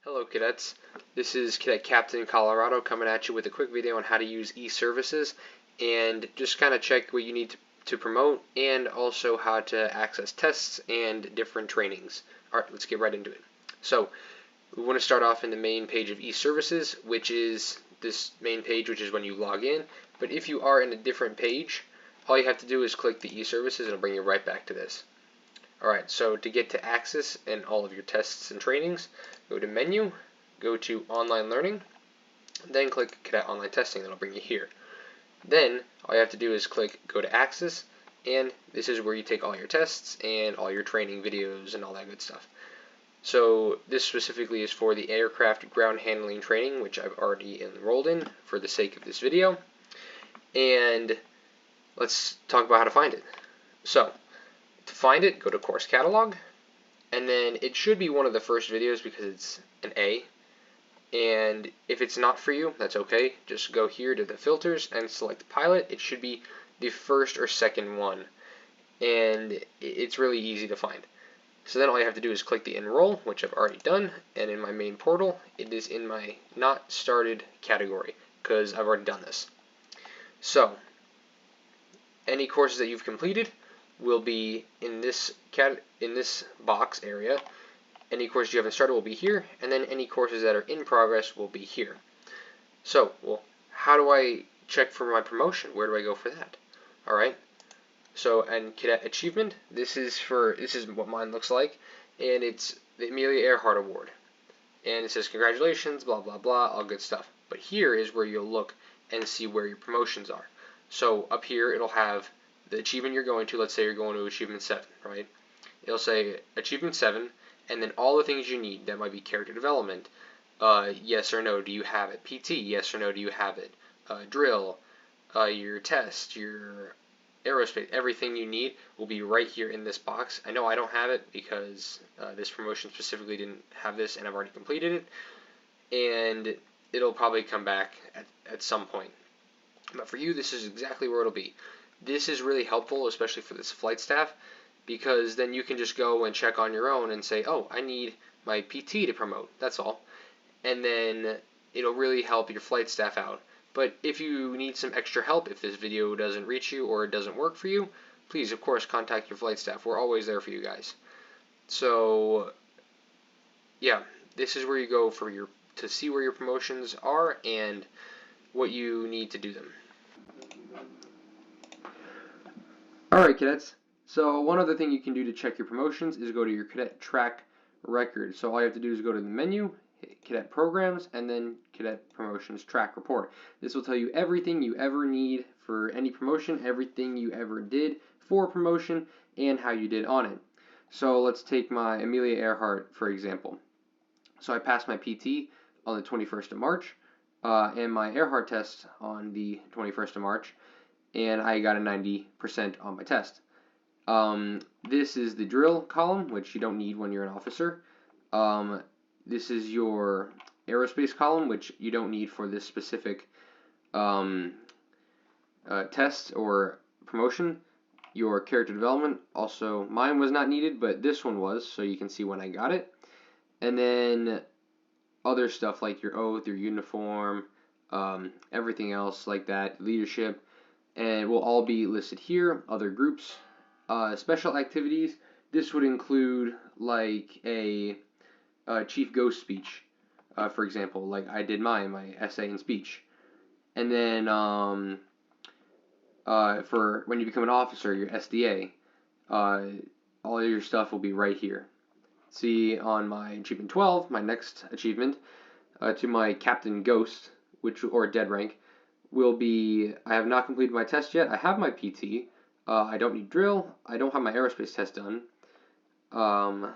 Hello cadets, this is Cadet Captain Colorado coming at you with a quick video on how to use eServices and just kind of check what you need to promote and also how to access tests and different trainings. Alright, let's get right into it. So, we want to start off in the main page of eServices, which is this main page, which is when you log in. But if you are in a different page, all you have to do is click the eServices and it'll bring you right back to this. Alright, so to get to access and all of your tests and trainings, go to Menu, go to Online Learning, then click Cadet Online Testing. That'll bring you here. Then, all you have to do is click Go to Access, and this is where you take all your tests and all your training videos and all that good stuff. So, this specifically is for the aircraft ground handling training, which I've already enrolled in for the sake of this video. And let's talk about how to find it. So, to find it, go to Course Catalog, and then it should be one of the first videos because it's an A. And if it's not for you, that's okay. Just go here to the filters and select Pilot. It should be the first or second one, and it's really easy to find. So then all you have to do is click the Enroll, which I've already done, and in my main portal, it is in my Not Started category because I've already done this. So, any courses that you've completed will be in this box area. Any courses you haven't started will be here, and then any courses that are in progress will be here. So, well, how do I check for my promotion? Where do I go for that? All right. So, and Cadet Achievement, this is what mine looks like, and it's the Amelia Earhart Award. And it says congratulations, blah blah blah, all good stuff. But here is where you'll look and see where your promotions are. So up here it'll have the achievement you're going to. Let's say you're going to Achievement 7, right? It'll say Achievement 7, and then all the things you need. That might be character development, yes or no, do you have it? PT, yes or no, do you have it? Drill, your test, your aerospace, everything you need will be right here in this box. I know I don't have it because this promotion specifically didn't have this, and I've already completed it, and it'll probably come back at some point. But for you, this is exactly where it'll be. This is really helpful, especially for this flight staff, because then you can just go and check on your own and say, oh, I need my PT to promote, that's all. And then it'll really help your flight staff out. But if you need some extra help, if this video doesn't reach you or it doesn't work for you, please, of course, contact your flight staff. We're always there for you guys. So, yeah, this is where you go to see where your promotions are and what you need to do them. Alright cadets, so one other thing you can do to check your promotions is go to your cadet track record. So all you have to do is go to the menu, hit cadet programs, and then cadet promotions track report. This will tell you everything you ever need for any promotion, everything you ever did for promotion, and how you did on it. So let's take my Amelia Earhart for example. So I passed my PT on the 21st of March, and my Earhart test on the 21st of March, and I got a 90% on my test. This is the drill column, which you don't need when you're an officer. This is your aerospace column, which you don't need for this specific test or promotion. Your character development, also mine was not needed, but this one was, so you can see when I got it. And then other stuff like your oath, your uniform, everything else like that, leadership, and it will all be listed here. Other groups, special activities. This would include like a chief ghost speech, for example, like I did my essay and speech. And then for when you become an officer, your SDA, all your stuff will be right here. See on my achievement 12, my next achievement, to my Captain Ghost, or Dead rank, will be, I have not completed my test yet. I have my PT. I don't need drill. I don't have my aerospace test done. I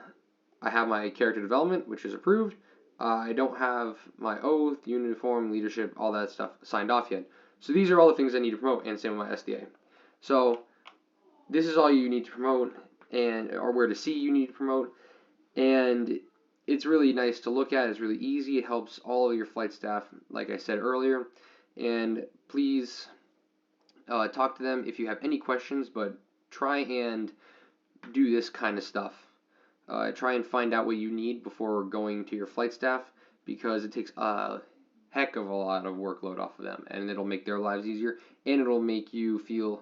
have my character development, which is approved. I don't have my oath, uniform, leadership, all that stuff signed off yet. So these are all the things I need to promote, and same with my SDA. So this is all you need to promote, or where to see you need to promote. And it's really nice to look at. It's really easy. It helps all of your flight staff, like I said earlier. And please talk to them if you have any questions, but try and do this kind of stuff. Try and find out what you need before going to your flight staff, because it takes a heck of a lot of workload off of them, and it'll make their lives easier, and it'll make you feel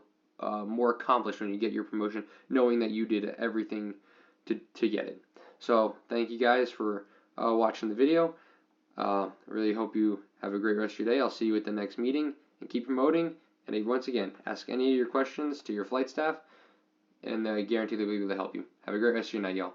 more accomplished when you get your promotion, knowing that you did everything to get it. So thank you guys for watching the video. Really hope you have a great rest of your day. I'll see you at the next meeting, and keep promoting. And once again, ask any of your questions to your flight staff, and I guarantee they'll be able to help you. Have a great rest of your night, y'all.